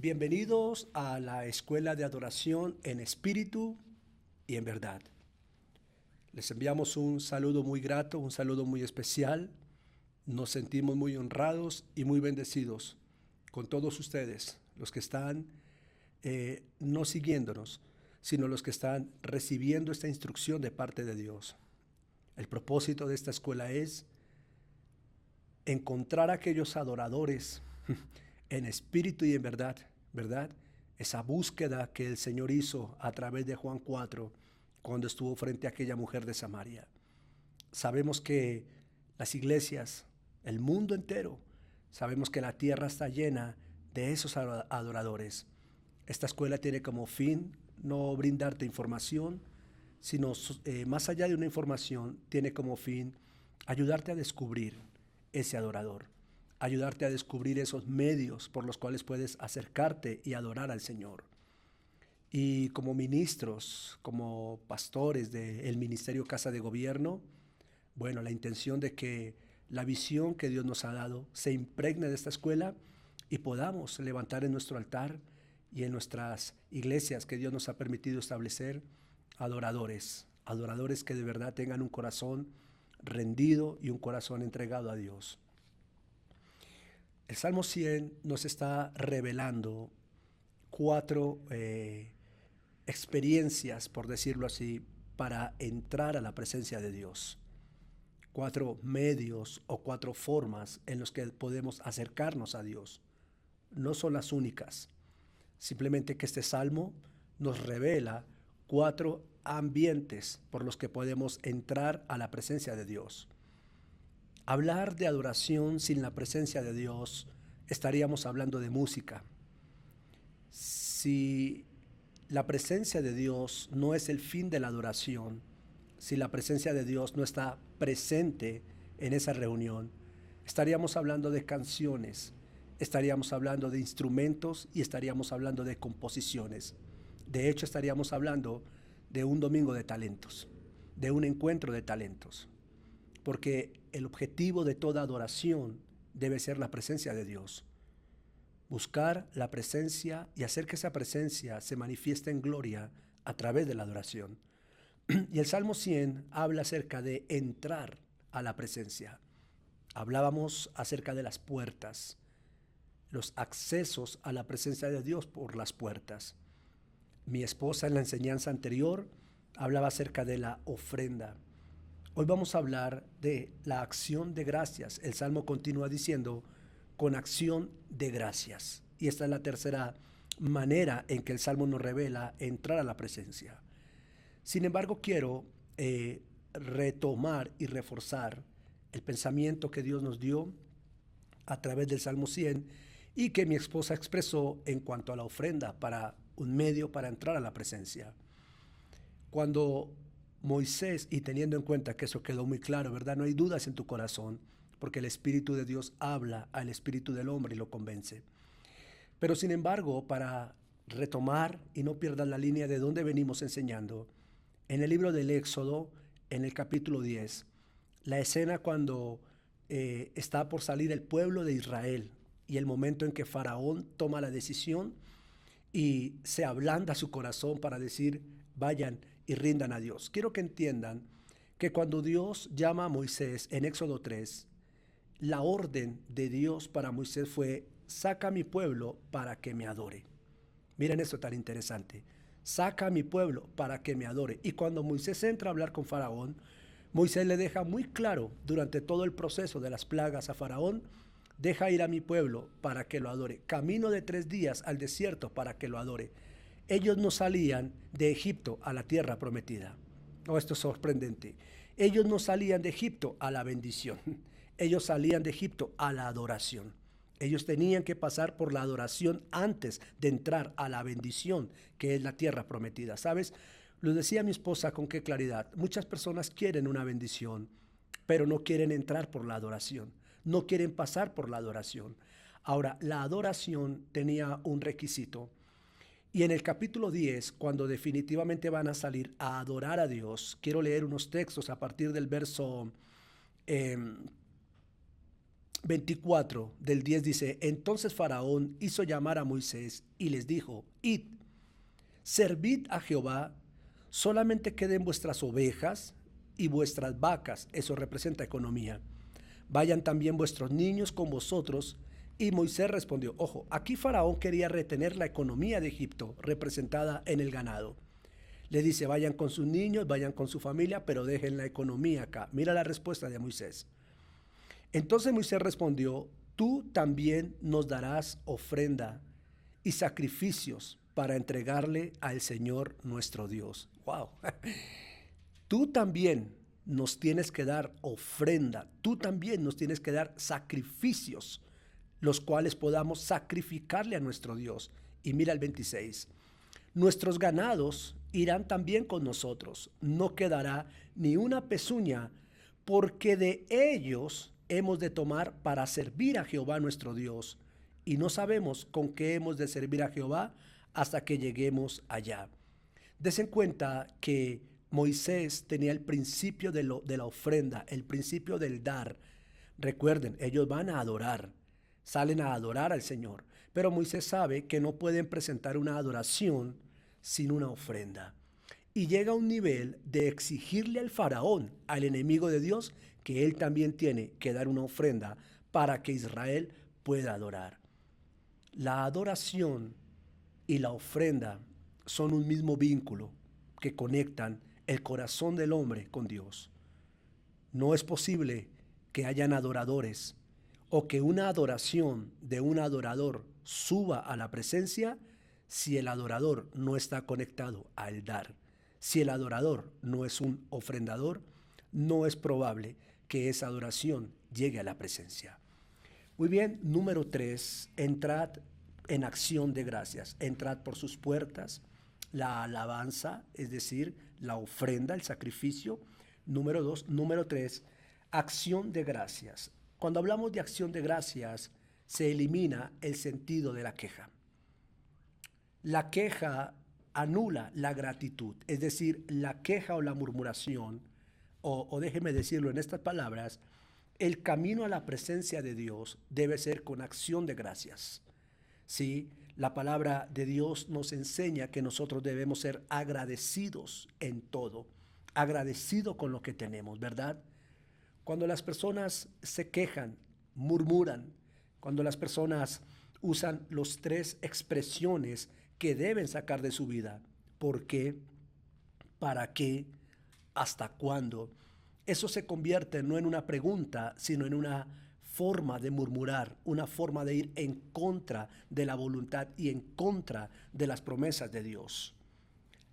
Bienvenidos a la Escuela de Adoración en Espíritu y en Verdad. Les enviamos un saludo muy grato, un saludo muy especial. Nos sentimos muy honrados y muy bendecidos con todos ustedes, los que están no siguiéndonos, sino los que están recibiendo esta instrucción de parte de Dios. El propósito de esta escuela es encontrar a aquellos adoradores en espíritu y en verdad, ¿verdad? Esa búsqueda que el Señor hizo a través de Juan 4, cuando estuvo frente a aquella mujer de Samaria. Sabemos que las iglesias, el mundo entero, sabemos que la tierra está llena de esos adoradores. Esta escuela tiene como fin no brindarte información, sino más allá de una información, tiene como fin ayudarte a descubrir ese adorador, ayudarte a descubrir esos medios por los cuales puedes acercarte y adorar al Señor. Y como ministros, como pastores del Ministerio Casa de Gobierno, bueno, la intención de que la visión que Dios nos ha dado se impregne de esta escuela y podamos levantar en nuestro altar y en nuestras iglesias que Dios nos ha permitido establecer adoradores que de verdad tengan un corazón rendido y un corazón entregado a Dios. El Salmo 100 nos está revelando cuatro experiencias, por decirlo así, para entrar a la presencia de Dios. Cuatro medios o cuatro formas en los que podemos acercarnos a Dios. No son las únicas. Simplemente que este salmo nos revela cuatro ambientes por los que podemos entrar a la presencia de Dios. Hablar de adoración sin la presencia de Dios, estaríamos hablando de música. Si la presencia de Dios no es el fin de la adoración, si la presencia de Dios no está presente en esa reunión, estaríamos hablando de canciones, estaríamos hablando de instrumentos y estaríamos hablando de composiciones. De hecho, estaríamos hablando de un domingo de talentos, de un encuentro de talentos. Porque el objetivo de toda adoración debe ser la presencia de Dios. Buscar la presencia y hacer que esa presencia se manifieste en gloria a través de la adoración. Y el Salmo 100 habla acerca de entrar a la presencia. Hablábamos acerca de las puertas, los accesos a la presencia de Dios por las puertas. Mi esposa en la enseñanza anterior hablaba acerca de la ofrenda. Hoy vamos a hablar de la acción de gracias. El Salmo continúa diciendo, con acción de gracias. Y esta es la tercera manera en que el Salmo nos revela entrar a la presencia. Sin embargo, quiero retomar y reforzar el pensamiento que Dios nos dio a través del Salmo 100 y que mi esposa expresó en cuanto a la ofrenda para un medio para entrar a la presencia. Cuando Moisés, y teniendo en cuenta que eso quedó muy claro, ¿verdad? No hay dudas en tu corazón, porque el Espíritu de Dios habla al espíritu del hombre y lo convence. Pero sin embargo, para retomar y no pierdas la línea de donde venimos enseñando, en el libro del Éxodo, en el capítulo 10, la escena cuando está por salir el pueblo de Israel y el momento en que Faraón toma la decisión y se ablanda su corazón para decir, vayan y rindan a Dios. Quiero que entiendan que cuando Dios llama a Moisés en Éxodo 3, la orden de Dios para Moisés fue, saca a mi pueblo para que me adore. Miren eso tan interesante. Saca a mi pueblo para que me adore. Y cuando Moisés entra a hablar con Faraón, Moisés le deja muy claro durante todo el proceso de las plagas a Faraón, deja ir a mi pueblo para que lo adore. Camino de 3 días al desierto para que lo adore. Ellos no salían de Egipto a la tierra prometida. Oh, esto es sorprendente. Ellos no salían de Egipto a la bendición. Ellos salían de Egipto a la adoración. Ellos tenían que pasar por la adoración antes de entrar a la bendición, que es la tierra prometida. ¿Sabes? Lo decía mi esposa con qué claridad. Muchas personas quieren una bendición, pero no quieren entrar por la adoración. No quieren pasar por la adoración. Ahora, la adoración tenía un requisito. Y en el capítulo 10, cuando definitivamente van a salir a adorar a Dios, quiero leer unos textos a partir del verso 24 del 10 dice: entonces Faraón hizo llamar a Moisés y les dijo: id, servid a Jehová, solamente queden vuestras ovejas y vuestras vacas. Eso representa economía. Vayan también vuestros niños con vosotros. Y Moisés respondió, ojo, aquí Faraón quería retener la economía de Egipto, representada en el ganado. Le dice, vayan con sus niños, vayan con su familia, pero dejen la economía acá. Mira la respuesta de Moisés. Entonces Moisés respondió, tú también nos darás ofrenda y sacrificios para entregarle al Señor nuestro Dios. ¡Wow! Tú también nos tienes que dar ofrenda, tú también nos tienes que dar sacrificios, los cuales podamos sacrificarle a nuestro Dios. Y mira el 26. Nuestros ganados irán también con nosotros, no quedará ni una pezuña, porque de ellos hemos de tomar para servir a Jehová nuestro Dios, y no sabemos con qué hemos de servir a Jehová hasta que lleguemos allá. Des en cuenta que Moisés tenía el principio de la ofrenda, el principio del dar. Recuerden, ellos van a adorar, salen a adorar al Señor, pero Moisés sabe que no pueden presentar una adoración sin una ofrenda. Y llega a un nivel de exigirle al faraón, al enemigo de Dios, que él también tiene que dar una ofrenda para que Israel pueda adorar. La adoración y la ofrenda son un mismo vínculo que conectan el corazón del hombre con Dios. No es posible que hayan adoradores o que una adoración de un adorador suba a la presencia si el adorador no está conectado al dar. Si el adorador no es un ofrendador, no es probable que esa adoración llegue a la presencia. Muy bien, número 3, entrad en acción de gracias. Entrad por sus puertas, la alabanza, es decir, la ofrenda, el sacrificio. Número 2, número 3, acción de gracias. Cuando hablamos de acción de gracias, se elimina el sentido de la queja. La queja anula la gratitud, es decir, la queja o la murmuración, o déjeme decirlo en estas palabras, el camino a la presencia de Dios debe ser con acción de gracias. Sí, la palabra de Dios nos enseña que nosotros debemos ser agradecidos en todo, agradecidos con lo que tenemos, ¿verdad? Cuando las personas se quejan, murmuran, cuando las personas usan las 3 expresiones que deben sacar de su vida, ¿por qué? ¿Para qué? ¿Hasta cuándo? Eso se convierte no en una pregunta, sino en una forma de murmurar, una forma de ir en contra de la voluntad y en contra de las promesas de Dios.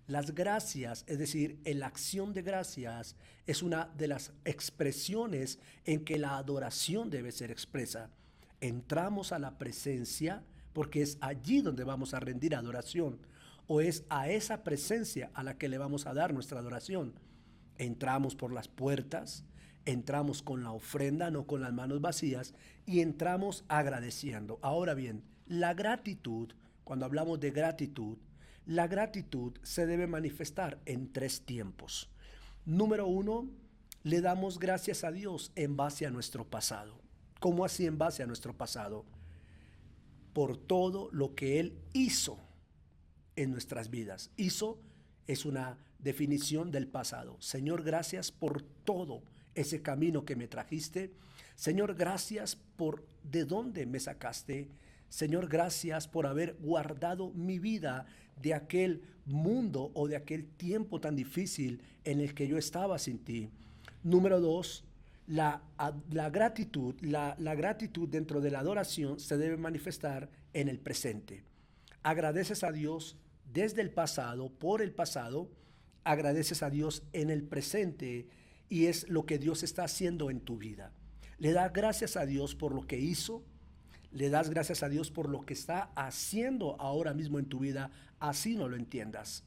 Las gracias, es decir, la acción de gracias es una de las expresiones en que la adoración debe ser expresa. Entramos a la presencia porque es allí donde vamos a rendir adoración, o es a esa presencia a la que le vamos a dar nuestra adoración. Entramos por las puertas, entramos con la ofrenda, no con las manos vacías, y entramos agradeciendo. Ahora bien, la gratitud, cuando hablamos de gratitud, la gratitud se debe manifestar en 3 tiempos. Número 1, le damos gracias a Dios en base a nuestro pasado. ¿Cómo así en base a nuestro pasado? Por todo lo que Él hizo en nuestras vidas. Hizo es una definición del pasado. Señor, gracias por todo ese camino que me trajiste. Señor, gracias por de dónde me sacaste. Señor, gracias por haber guardado mi vida de aquel mundo o de aquel tiempo tan difícil en el que yo estaba sin ti. Número 2, la gratitud dentro de la adoración se debe manifestar en el presente. Agradeces a Dios desde el pasado, por el pasado, agradeces a Dios en el presente y es lo que Dios está haciendo en tu vida. Le das gracias a Dios por lo que hizo, le das gracias a Dios por lo que está haciendo ahora mismo en tu vida, así no lo entiendas.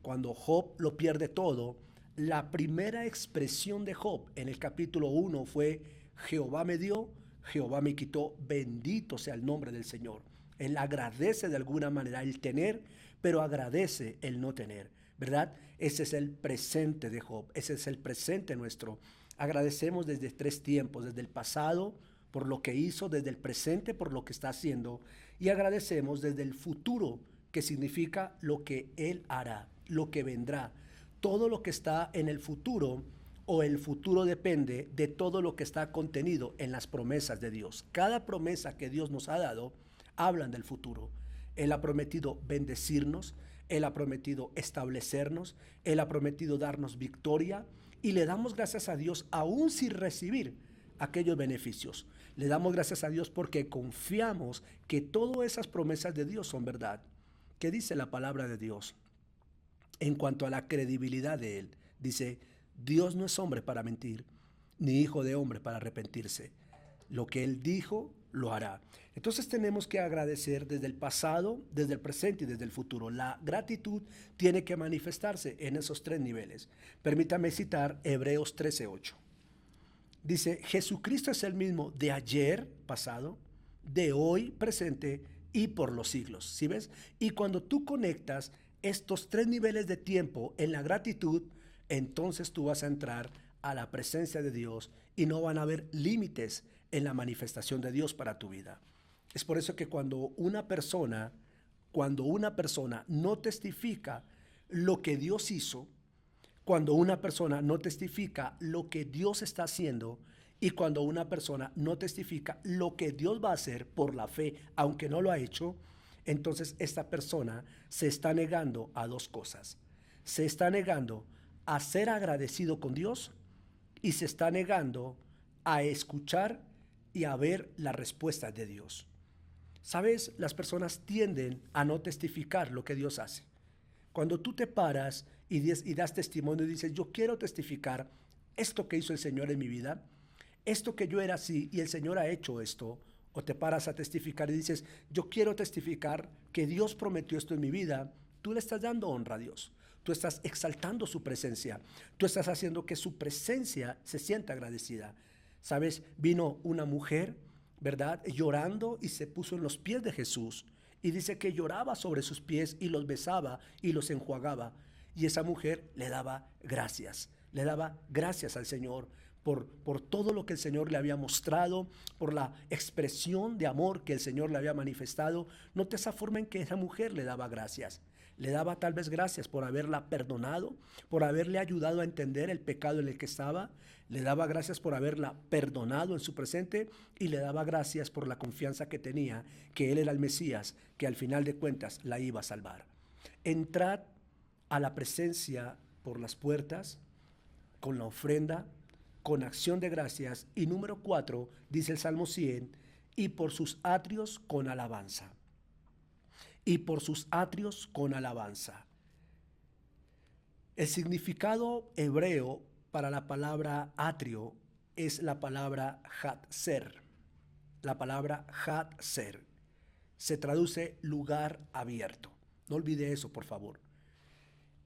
Cuando Job lo pierde todo, la primera expresión de Job en el capítulo 1 fue: Jehová me dio, Jehová me quitó, bendito sea el nombre del Señor. Él agradece de alguna manera el tener, pero agradece el no tener, ¿verdad? Ese es el presente de Job, ese es el presente nuestro. Agradecemos desde 3 tiempos, desde el pasado, por lo que hizo desde el presente, por lo que está haciendo, y agradecemos desde el futuro, que significa lo que Él hará, lo que vendrá. Todo lo que está en el futuro o el futuro depende de todo lo que está contenido en las promesas de Dios. Cada promesa que Dios nos ha dado hablan del futuro. Él ha prometido bendecirnos, Él ha prometido establecernos, Él ha prometido darnos victoria y le damos gracias a Dios aún sin recibir aquellos beneficios. Le damos gracias a Dios porque confiamos que todas esas promesas de Dios son verdad. ¿Qué dice la palabra de Dios? En cuanto a la credibilidad de Él, dice, Dios no es hombre para mentir, ni hijo de hombre para arrepentirse. Lo que Él dijo, lo hará. Entonces tenemos que agradecer desde el pasado, desde el presente y desde el futuro. La gratitud tiene que manifestarse en esos tres niveles. Permítame citar Hebreos 13:8. Dice, Jesucristo es el mismo de ayer, pasado, de hoy, presente y por los siglos. ¿Sí ves? Y cuando tú conectas estos tres niveles de tiempo en la gratitud, entonces tú vas a entrar a la presencia de Dios y no van a haber límites en la manifestación de Dios para tu vida. Es por eso que cuando una persona no testifica lo que Dios hizo, cuando una persona no testifica lo que Dios está haciendo y cuando una persona no testifica lo que Dios va a hacer por la fe, aunque no lo ha hecho, entonces esta persona se está negando a dos cosas. Se está negando a ser agradecido con Dios y se está negando a escuchar y a ver la respuesta de Dios. ¿Sabes? Las personas tienden a no testificar lo que Dios hace. Cuando tú te paras y das testimonio y dices, yo quiero testificar esto que hizo el Señor en mi vida, esto que yo era así y el Señor ha hecho esto, o te paras a testificar y dices, yo quiero testificar que Dios prometió esto en mi vida, tú le estás dando honra a Dios. Tú estás exaltando su presencia. Tú estás haciendo que su presencia se sienta agradecida. ¿Sabes? Vino una mujer, ¿verdad? Llorando y se puso en los pies de Jesús. Y dice que lloraba sobre sus pies y los besaba y los enjuagaba. Y esa mujer le daba gracias al Señor por todo lo que el Señor le había mostrado, por la expresión de amor que el Señor le había manifestado. Nota esa forma en que esa mujer le daba gracias. Le daba tal vez gracias por haberla perdonado, por haberle ayudado a entender el pecado en el que estaba. Le daba gracias por haberla perdonado en su presente y le daba gracias por la confianza que tenía que Él era el Mesías, que al final de cuentas la iba a salvar. Entrad a la presencia por las puertas, con la ofrenda, con acción de gracias. Y número 4, dice el Salmo 100, y por sus atrios con alabanza. Y por sus atrios con alabanza. El significado hebreo para la palabra atrio es la palabra hatzer. La palabra hatzer se traduce lugar abierto. No olvide eso, por favor.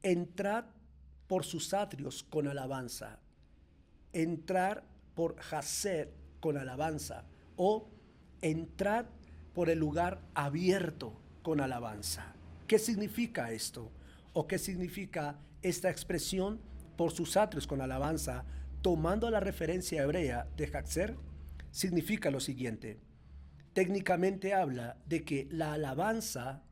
Entrad por sus atrios con alabanza. Entrar por hatzer con alabanza. O entrad por el lugar abierto con alabanza. ¿Qué significa esto? ¿O qué significa esta expresión por sus atrios con alabanza? Tomando la referencia hebrea de hatzer, significa lo siguiente. Técnicamente habla de que la alabanza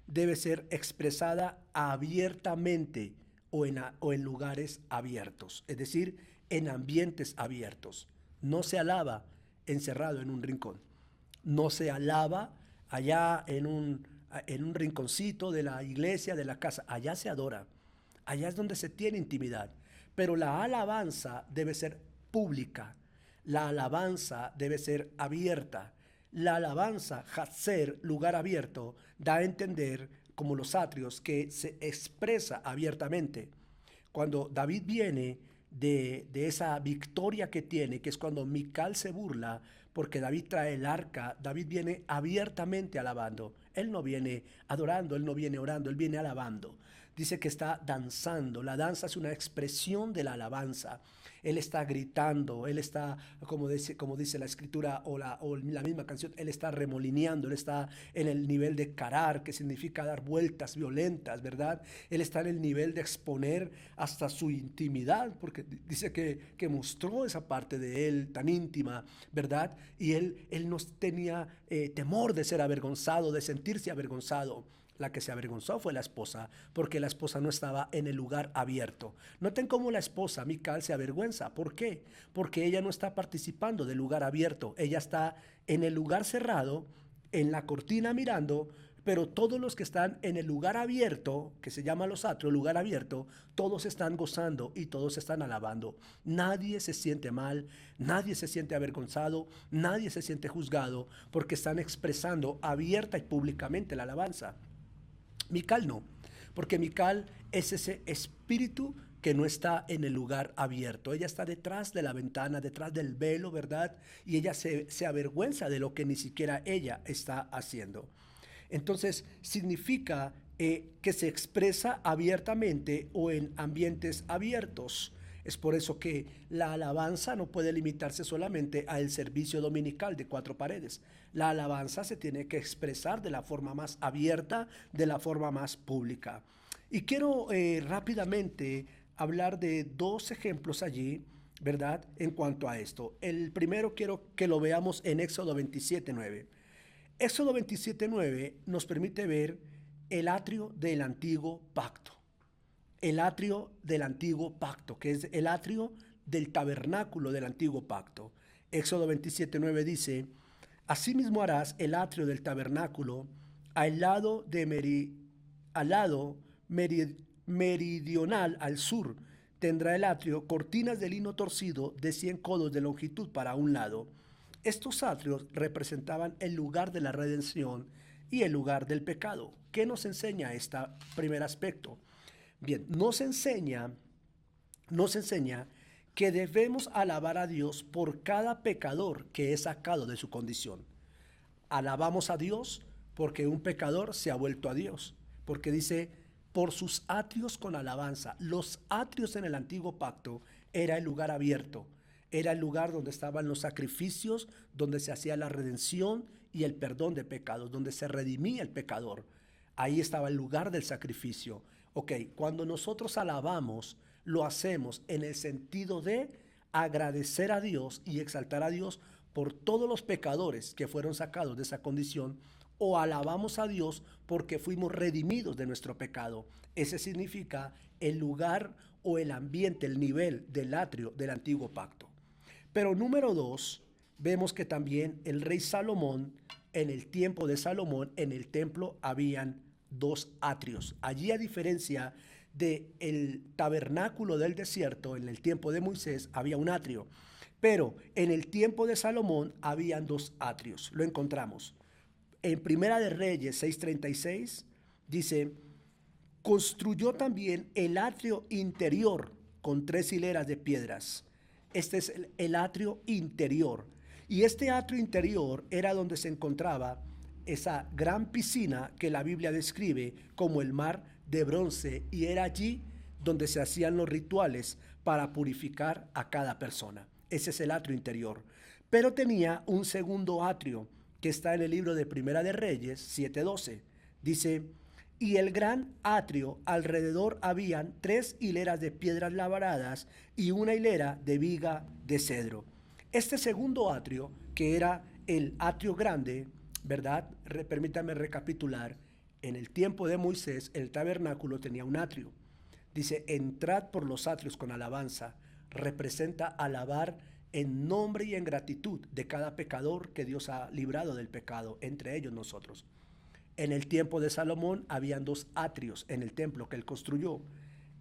debe ser expresada abiertamente o en lugares abiertos, es decir, en ambientes abiertos. No se alaba encerrado en un rincón. No se alaba allá en un rinconcito de la iglesia, de la casa. Allá se adora. Allá es donde se tiene intimidad. Pero la alabanza debe ser pública. La alabanza debe ser abierta. La alabanza, hatzer, lugar abierto, da a entender, como los atrios, que se expresa abiertamente. Cuando David viene de esa victoria que tiene, que es cuando Mical se burla, porque David trae el arca, David viene abiertamente alabando. Él no viene adorando, él no viene orando, él viene alabando. dice que está danzando. La danza es una expresión de la alabanza. Él está gritando, él está, como dice la escritura o la misma canción, él está remolineando, él está en el nivel de carar, que significa dar vueltas violentas, ¿verdad? Él está en el nivel de exponer hasta su intimidad, porque dice que mostró esa parte de él tan íntima, ¿verdad? Y él no tenía temor de ser avergonzado, de sentirse avergonzado. La que se avergonzó fue la esposa, porque la esposa no estaba en el lugar abierto. Noten cómo la esposa, Mical, se avergüenza. ¿Por qué? Porque ella no está participando del lugar abierto. Ella está en el lugar cerrado, en la cortina mirando, pero todos los que están en el lugar abierto, que se llama los atrios, lugar abierto, todos están gozando y todos están alabando. Nadie se siente mal, nadie se siente avergonzado, nadie se siente juzgado, porque están expresando abierta y públicamente la alabanza. Mical no, porque Mical es ese espíritu que no está en el lugar abierto. Ella está detrás de la ventana, detrás del velo, ¿verdad? Y ella se avergüenza de lo que ni siquiera ella está haciendo. Entonces, significa que se expresa abiertamente o en ambientes abiertos. Es por eso que la alabanza no puede limitarse solamente al servicio dominical de 4 paredes. La alabanza se tiene que expresar de la forma más abierta, de la forma más pública. Y quiero rápidamente hablar de 2 ejemplos allí, ¿verdad? En cuanto a esto. El primero quiero que lo veamos en Éxodo 27:9. Éxodo 27:9 nos permite ver el atrio del antiguo pacto. El atrio del antiguo pacto, que es el atrio del tabernáculo del antiguo pacto. Éxodo 27:9 dice: asimismo harás el atrio del tabernáculo al lado, meridional al sur. Tendrá el atrio cortinas de lino torcido de 100 codos de longitud para un lado. Estos atrios representaban el lugar de la redención y el lugar del pecado. ¿Qué nos enseña este primer aspecto? Bien, nos enseña que debemos alabar a Dios por cada pecador que es sacado de su condición. Alabamos a Dios porque un pecador se ha vuelto a Dios, porque dice, por sus atrios con alabanza. Los atrios en el antiguo pacto era el lugar abierto, era el lugar donde estaban los sacrificios, donde se hacía la redención y el perdón de pecados, donde se redimía el pecador. Ahí estaba el lugar del sacrificio. Ok, cuando nosotros alabamos, lo hacemos en el sentido de agradecer a Dios y exaltar a Dios por todos los pecadores que fueron sacados de esa condición, o alabamos a Dios porque fuimos redimidos de nuestro pecado. Ese significa el lugar o el ambiente, el nivel del atrio del antiguo pacto. Pero número 2, vemos que también el rey Salomón, en el tiempo de Salomón, en el templo habían 2 atrios. Allí, a diferencia del tabernáculo del desierto, en el tiempo de Moisés había un atrio, pero en el tiempo de Salomón habían 2 atrios. Lo encontramos. En Primera de Reyes 6:36 dice: construyó también el atrio interior con 3 hileras de piedras. Este es el atrio interior. Y este atrio interior era donde se encontraba esa gran piscina que la Biblia describe como el mar de bronce, y era allí donde se hacían los rituales para purificar a cada persona. Ese es el atrio interior. Pero tenía un segundo atrio que está en el libro de Primera de Reyes 7:12. Dice: y el gran atrio alrededor habían 3 hileras de piedras labradas y una hilera de viga de cedro. Este segundo atrio, que era el atrio grande, ¿verdad? Permítanme recapitular. En el tiempo de Moisés, el tabernáculo tenía un atrio. Dice: entrad por los atrios con alabanza. Representa alabar en nombre y en gratitud de cada pecador que Dios ha librado del pecado, entre ellos nosotros. En el tiempo de Salomón habían 2 atrios en el templo que él construyó.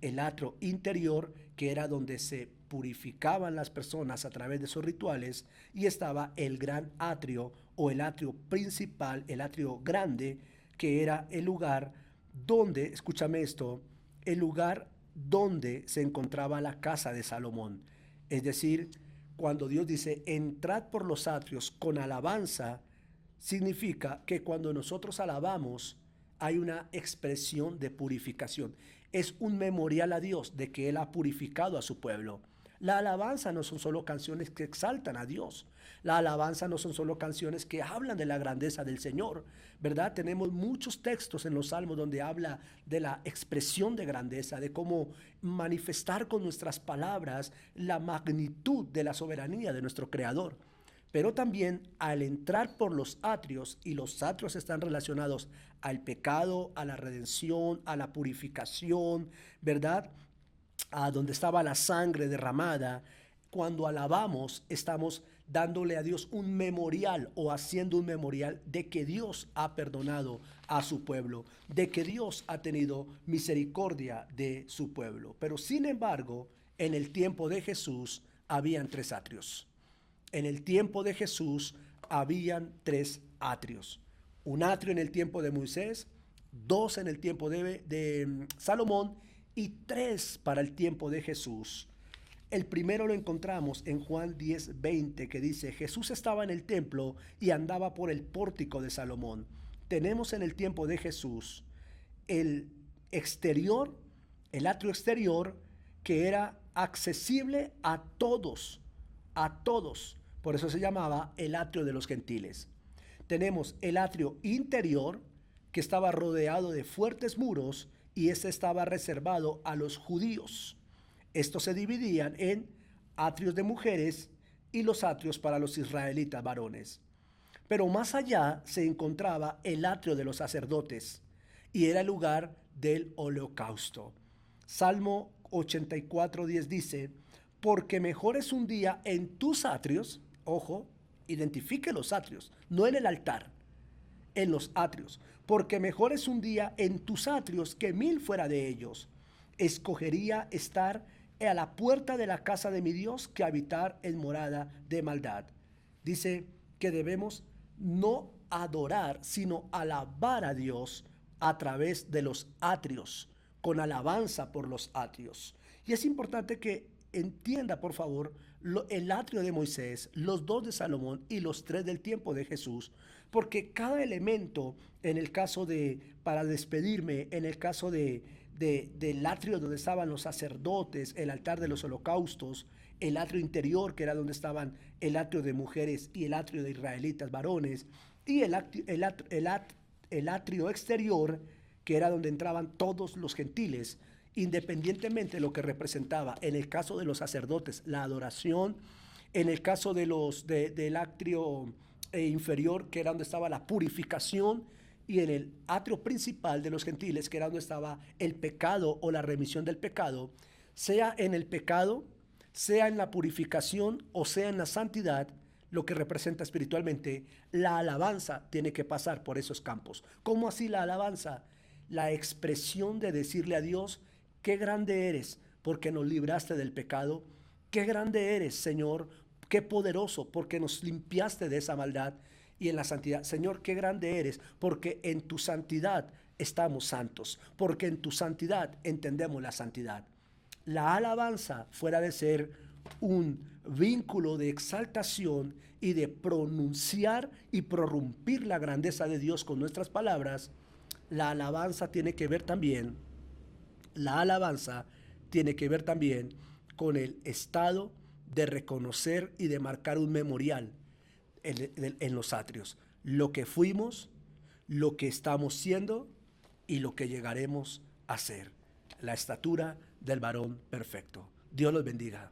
El atrio interior, que era donde se purificaban las personas a través de sus rituales, y estaba el gran atrio o el atrio principal, el atrio grande, que era el lugar donde, escúchame esto, el lugar donde se encontraba la casa de Salomón. Es decir, cuando Dios dice: entrad por los atrios con alabanza, significa que cuando nosotros alabamos, hay una expresión de purificación. Es un memorial a Dios de que Él ha purificado a su pueblo. La alabanza no son solo canciones que exaltan a Dios. La alabanza no son solo canciones que hablan de la grandeza del Señor, ¿verdad? Tenemos muchos textos en los salmos donde habla de la expresión de grandeza, de cómo manifestar con nuestras palabras la magnitud de la soberanía de nuestro Creador. Pero también al entrar por los atrios, y los atrios están relacionados al pecado, a la redención, a la purificación, ¿verdad? A donde estaba la sangre derramada. Cuando alabamos, estamos dándole a Dios un memorial o haciendo un memorial de que Dios ha perdonado a su pueblo, de que Dios ha tenido misericordia de su pueblo. Pero sin embargo, en el tiempo de Jesús habían tres atrios. En el tiempo de Jesús habían tres atrios. Un atrio en el tiempo de Moisés, dos en el tiempo de Salomón y tres para el tiempo de Jesús. El primero lo encontramos en Juan 10:20, que dice: Jesús estaba en el templo y andaba por el pórtico de Salomón. Tenemos en el tiempo de Jesús el exterior, el atrio exterior, que era accesible a todos, a todos. Por eso se llamaba el atrio de los gentiles. Tenemos el atrio interior, que estaba rodeado de fuertes muros, y ese estaba reservado a los judíos. Estos se dividían en atrios de mujeres y los atrios para los israelitas varones. Pero más allá se encontraba el atrio de los sacerdotes, y era el lugar del holocausto. Salmo 84:10 dice: porque mejor es un día en tus atrios, ojo, identifique los atrios, no en el altar, en los atrios, porque mejor es un día en tus atrios que 1000 fuera de ellos. Escogería estar a la puerta de la casa de mi Dios que habitar en morada de maldad. Dice que debemos no adorar, sino alabar a Dios a través de los atrios, con alabanza por los atrios. Y es importante que entienda, por favor, el atrio de Moisés, los dos de Salomón y los tres del tiempo de Jesús, porque cada elemento, en el caso de, para despedirme, en el caso del atrio donde estaban los sacerdotes, el altar de los holocaustos, el atrio interior, que era donde estaban el atrio de mujeres y el atrio de israelitas varones, y el atrio exterior, que era donde entraban todos los gentiles, independientemente de lo que representaba. En el caso de los sacerdotes, la adoración; en el caso de del atrio inferior, que era donde estaba la purificación; y en el atrio principal de los gentiles, que era donde estaba el pecado o la remisión del pecado. Sea en el pecado, sea en la purificación o sea en la santidad, lo que representa espiritualmente, la alabanza tiene que pasar por esos campos. ¿Cómo así la alabanza? La expresión de decirle a Dios: qué grande eres porque nos libraste del pecado, qué grande eres, Señor, qué poderoso porque nos limpiaste de esa maldad. Y en la santidad, Señor, qué grande eres porque en tu santidad estamos santos, porque en tu santidad entendemos la santidad. La alabanza, fuera de ser un vínculo de exaltación y de pronunciar y prorrumpir la grandeza de Dios con nuestras palabras, la alabanza tiene que ver también, con el estado de reconocer y de marcar un memorial en los atrios. Lo que fuimos, lo que estamos siendo y lo que llegaremos a ser. La estatura del varón perfecto. Dios los bendiga.